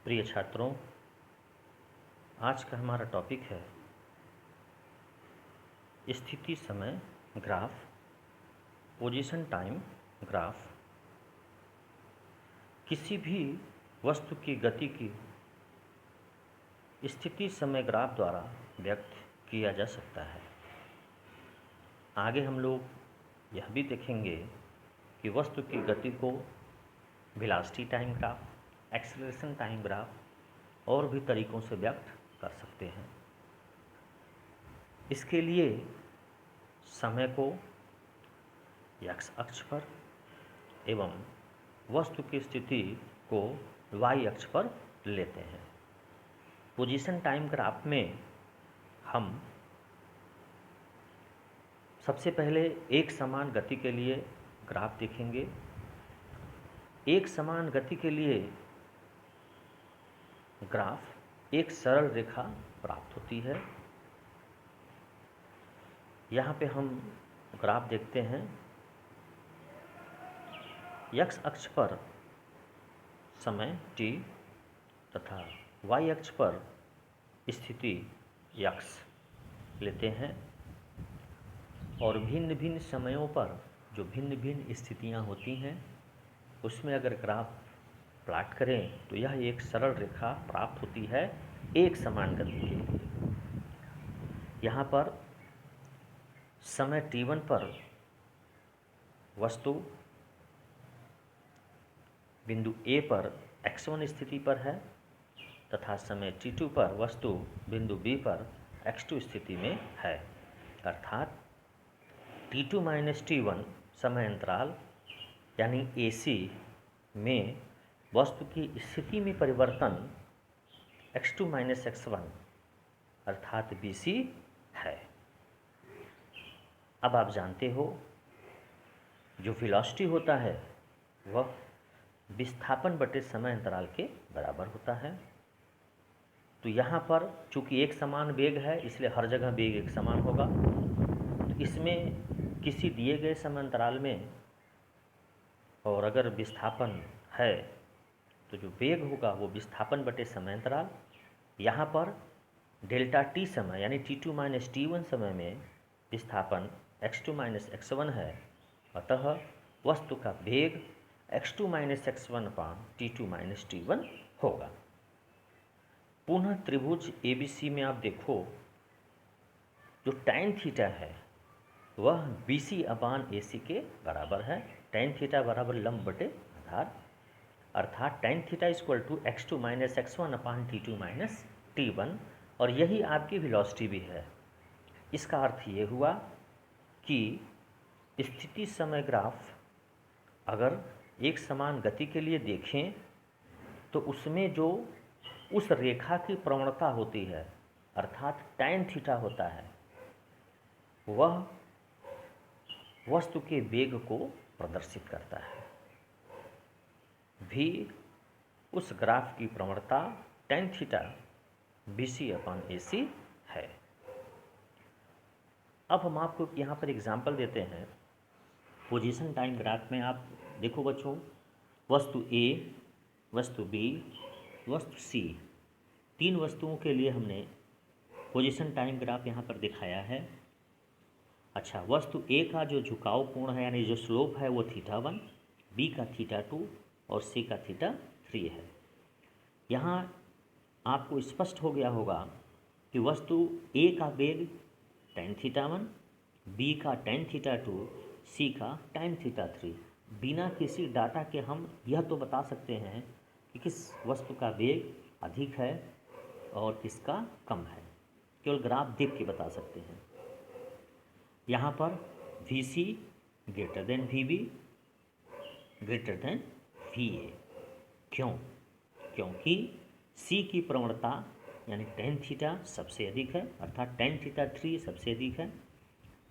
प्रिय छात्रों, आज का हमारा टॉपिक है स्थिति समय ग्राफ, पोजीशन टाइम ग्राफ। किसी भी वस्तु की गति की स्थिति समय ग्राफ द्वारा व्यक्त किया जा सकता है। आगे हम लोग यह भी देखेंगे कि वस्तु की गति को velocity time graph, acceleration time graph और भी तरीकों से व्यक्त कर सकते हैं। इसके लिए समय को एक्स अक्ष पर एवं वस्तु की स्थिति को वाई अक्ष पर लेते हैं। पोजीशन टाइम ग्राफ में हम सबसे पहले एक समान गति के लिए ग्राफ देखेंगे। एक समान गति के लिए ग्राफ एक सरल रेखा प्राप्त होती है। यहाँ पे हम ग्राफ देखते हैं। एक्स अक्ष पर समय t तथा वाई अक्ष पर स्थिति x लेते हैं और भिन्न भिन्न समयों पर जो भिन्न भिन्न स्थितियाँ होती हैं उसमें अगर ग्राफ प्लाट करें तो यह एक सरल रेखा प्राप्त होती है एक समान गति के लिए। यहाँ पर समय t1 पर वस्तु बिंदु A पर x1 स्थिति पर है तथा समय t2 पर वस्तु बिंदु B पर x2 स्थिति में है, अर्थात t2 माइनस t1 समय अंतराल यानी AC में वस्तु की स्थिति में परिवर्तन x2 माइनस x1 अर्थात BC है। अब आप जानते हो जो वेलोसिटी होता है वह विस्थापन बटे समय अंतराल के बराबर होता है। तो यहाँ पर चूंकि एक समान वेग है इसलिए हर जगह वेग एक समान होगा। तो इसमें किसी दिए गए समय अंतराल में और अगर विस्थापन है तो जो वेग होगा वो विस्थापन बटे समय अंतराल। यहाँ पर डेल्टा टी समय यानी t2 माइनस t1 समय में विस्थापन x2 माइनस x1 है, अतः वस्तु का वेग x2 minus x1 upon t2 minus t1 होगा। पुनः त्रिभुज ABC में आप देखो जो tan थीटा है वह BC अपान AC के बराबर है। tan थीटा बराबर लंब बटे आधार, अर्थात tan theta equal to x2 minus x1 upon t2 minus t1 और यही आपकी वेलोसिटी भी है। इसका अर्थ ये हुआ कि स्थिति समय ग्राफ अगर एक समान गति के लिए देखें तो उसमें जो उस रेखा की प्रवणता होती है अर्थात tan थीटा होता है वह वस्तु के वेग को प्रदर्शित करता है। भी उस ग्राफ की प्रवणता tan theta BC upon AC है। अब हम आपको यहाँ पर एग्जाम्पल देते हैं। पोजीशन टाइम ग्राफ में आप देखो बच्चों, वस्तु A, वस्तु B, वस्तु C, तीन वस्तुओं के लिए हमने पोजीशन टाइम ग्राफ यहाँ पर दिखाया है। अच्छा, वस्तु A का जो झुकाव कोण है यानी जो स्लोप है वो θ1, B का θ2 और C का θ3 है। यहाँ आपको स्पष्ट हो गया होगा कि वस्तु A का वेग tan θ1, B का tan θ2, C का tan θ3। बिना किसी डाटा के हम यह तो बता सकते हैं कि किस वस्तु का वेग अधिक है और किसका कम है, केवल ग्राफ देख के बता सकते हैं। यहाँ पर VC greater than VB greater than VA। क्यों? क्योंकि C की प्रवणता यानी tan थीटा सबसे अधिक है अर्थात tan θ3 सबसे अधिक है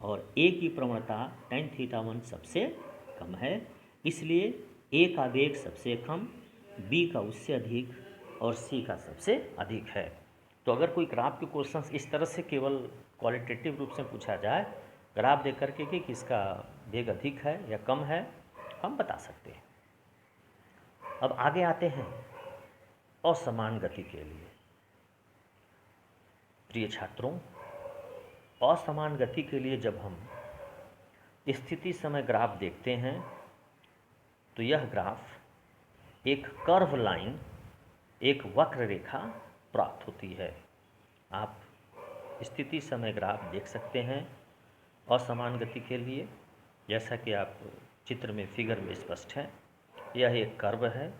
और A की प्रवणता tan θ1 सबसे कम है, इसलिए A का वेग सबसे कम, B का उससे अधिक और C का सबसे अधिक है। तो अगर कोई ग्राफ के क्वेश्चंस इस तरह से केवल क्वालिटेटिव रूप से पूछा जाए ग्राफ देख करके कि किसका वेग अधिक है या कम है, हम बता सकते हैं। अब आगे आते हैं असमान गति के लिए। प्रिय छात्रों, असमान गति के लिए जब हम स्थिति समय ग्राफ देखते हैं तो यह ग्राफ एक कर्व लाइन, एक वक्र रेखा प्राप्त होती है। आप स्थिति समय ग्राफ देख सकते हैं असमान गति के लिए, जैसा कि आप चित्र में फिगर में स्पष्ट है। यह एक कर्व है,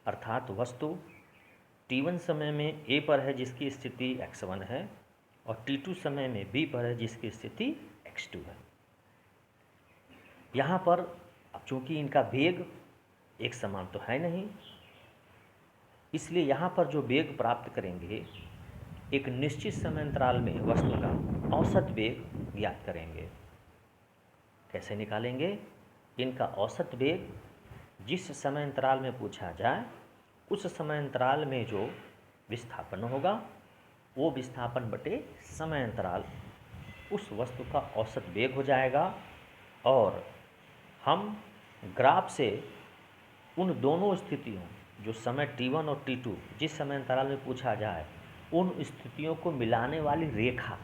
अर्थात वस्तु t1 समय में a पर है जिसकी स्थिति x1 है, और t2 समय में b पर है जिसकी स्थिति x2 है। यहाँ पर चूँकि इनका वेग एक समान तो है नहीं, इसलिए यहाँ पर जो वेग प्राप्त करेंगे, एक निश्चित समय अंतराल में वस्तु का औसत वेग ज्ञात करेंगे। कैसे निकालेंगे? इनका औसत वेग जिस समय अंतराल में पूछा जाए, उस समय अंतराल में जो विस्थापन होगा, वो विस्थापन बटे समय अंतराल उस वस्तु का औसत वेग हो जाएगा। और हम ग्राफ से उन दोनों स्थितियों, जो समय t1 और t2 जिस समय अंतराल में पूछा जाए, उन स्थितियों को मिलाने वाली रेखा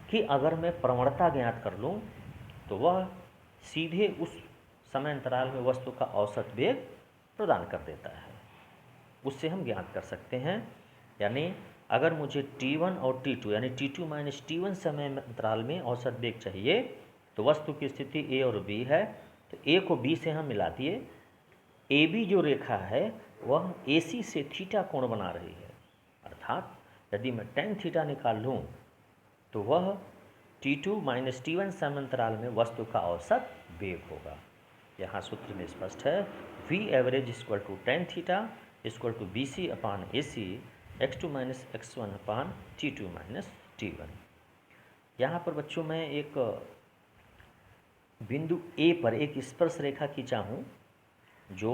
की अगर मैं प्रवणता ज्ञात कर लूँ तो वह सीधे उस समय अंतराल में वस्तु का औसत वेग प्रदान कर देता है। उससे हम ज्ञात कर सकते हैं, यानी अगर मुझे t1 और t2 यानी t2 माइनस t1 समय अंतराल में औसत वेग चाहिए, तो वस्तु की स्थिति a और b है, तो a को b से हम मिला दिए। AB जो रेखा है वह AC से थीटा कोण बना रही है, अर्थात यदि मैं tan थीटा निकाल लूँ तो वह t2 माइनस t1 समय अंतराल में वस्तु का औसत वेग होगा। यहाँ सूत्र में स्पष्ट है, V average equal to tan theta equal to BC upon AC x2 minus x1 upon t2 minus t1। यहाँ पर बच्चों मैं एक बिंदु A पर एक स्पर्श रेखा खींचा हूँ जो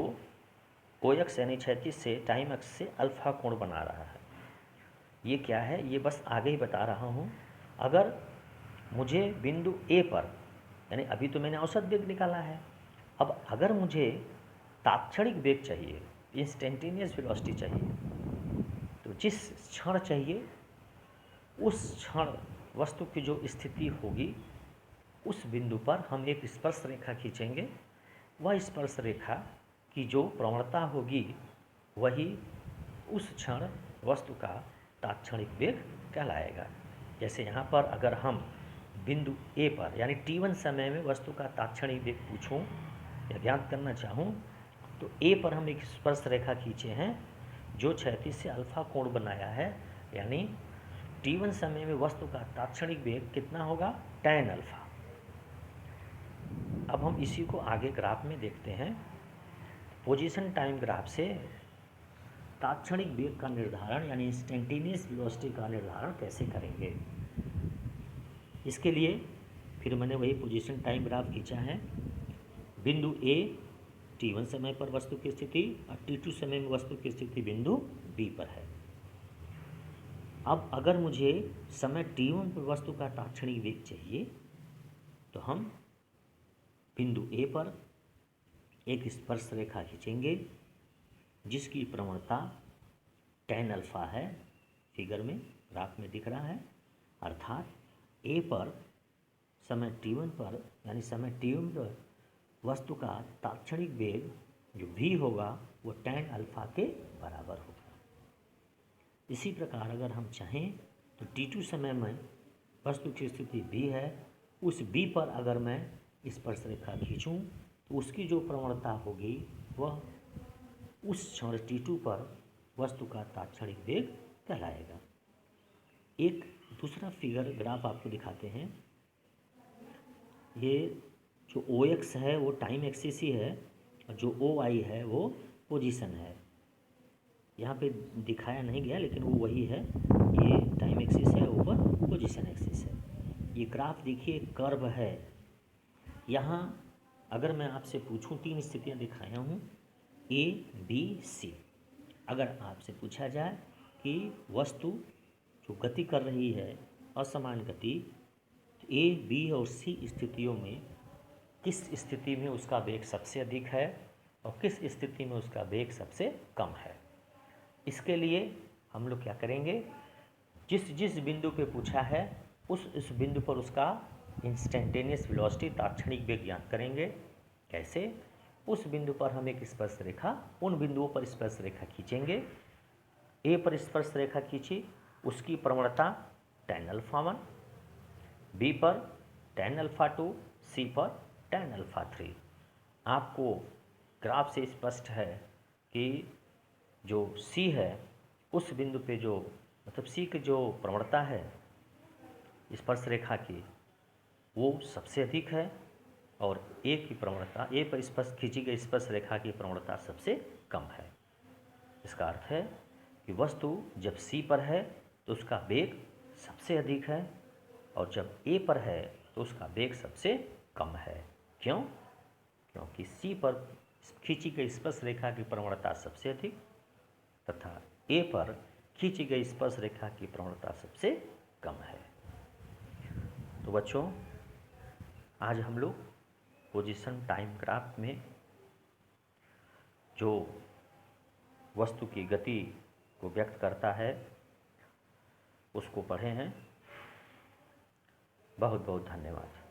OX यानी क्षैतिज से टाइम अक्ष से अल्फा कोण बना रहा है। ये क्या है, ये बस आगे ही बता रहा हूँ। अगर मुझे बिंदु A पर, यानी अभी तो मैंने औसत वेग निकाला है, अब अगर मुझे तात्क्षणिक वेग चाहिए, इंस्टेंटेनियस वेलोसिटी चाहिए, तो जिस क्षण चाहिए उस क्षण वस्तु की जो स्थिति होगी, उस बिंदु पर हम एक स्पर्श रेखा खींचेंगे। वह स्पर्श रेखा की जो प्रवणता होगी वही उस क्षण वस्तु का तात्क्षणिक वेग कहलाएगा। जैसे यहाँ पर अगर हम बिंदु A पर यानी t1 समय में वस्तु का तात्क्षणिक वेग पूछूं या ज्ञात करना चाहूँ, तो A पर हम एक स्पर्श रेखा खींचे हैं जो क्षैतिज से अल्फा कोण बनाया है, यानी t1 समय में वस्तु का तात्क्षणिक वेग कितना होगा, tan अल्फा। अब हम इसी को आगे ग्राफ में देखते हैं। पोजीशन टाइम ग्राफ से तात्क्षणिक वेग का निर्धारण यानी इंस्टेंटेनियस वेलोसिटी का निर्धारण कैसे करेंगे। इसके लिए फिर मैंने वही पोजीशन टाइम ग्राफ खींचा है। बिंदु A t1 समय पर वस्तु की स्थिति और t2 समय में वस्तु की स्थिति बिंदु B पर है। अब अगर मुझे समय t1 पर वस्तु का तात्क्षणिक वेग चाहिए, तो हम बिंदु A पर एक स्पर्श रेखा खींचेंगे जिसकी प्रवणता tan अल्फा है, फिगर में ग्राफ में दिख रहा है। अर्थात A पर समय t1 पर यानी समय t1 पर वस्तु का तात्क्षणिक वेग जो v होगा वो tan अल्फा के बराबर होगा। इसी प्रकार अगर हम चाहें तो t2 समय में वस्तु की स्थिति b है, उस b पर अगर मैं स्पर्श रेखा खींचूं तो उसकी जो प्रवणता होगी वह उस क्षण t2 पर वस्तु का तात्क्षणिक वेग कहलाएगा। एक दूसरा फिगर ग्राफ आपको दिखाते हैं। ये जो OX है वो टाइम एक्सिस ही है और जो OY है वो पोजीशन है। यहाँ पे दिखाया नहीं गया लेकिन वो वही है, ये टाइम एक्सिस है, ऊपर पोजीशन एक्सिस है। ये ग्राफ देखिए कर्व है। यहाँ अगर मैं आपसे पूछूं, तीन स्थितियाँ दिखाया हूँ A, B, C। अगर आपसे पूछा जाए कि वस्तु जो गति कर रही है असमान गति, तो A, B और C स्थितियों में किस स्थिति में उसका वेग सबसे अधिक है और किस स्थिति में उसका वेग सबसे कम है। इसके लिए हम लोग क्या करेंगे, जिस जिस बिंदु पे पूछा है उस बिंदु पर उसका इंस्टेंटेनियस वेलोसिटी तात्क्षणिक वेग ज्ञात करेंगे। कैसे? उस बिंदु पर हम एक स्पर्श रेखा, उन बिंदुओं पर स्पर्श रेखा खींचेंगे। ए पर स्पर्श रेखा खींची, उसकी प्रवणता tan α1, बी पर tan α2, सी पर tan α3। आपको ग्राफ से स्पष्ट है कि जो सी है उस बिंदु पे जो मतलब सी की जो प्रवणता है स्पर्श रेखा की वो सबसे अधिक है, और ए की प्रवणता, ए पर स्पर्श खींची गई स्पर्श रेखा की प्रवणता सबसे कम है। इसका अर्थ है कि वस्तु जब सी पर है तो उसका वेग सबसे अधिक है, और जब ए पर है तो उसका वेग सबसे कम है। क्यों? क्योंकि सी पर खींची गई स्पर्श रेखा की प्रवणता सबसे अधिक तथा ए पर खींची गई स्पर्श रेखा की प्रवणता सबसे कम है। तो बच्चों, आज हम लोग पोजीशन टाइम ग्राफ में जो वस्तु की गति को व्यक्त करता है उसको पढ़े हैं। बहुत बहुत धन्यवाद।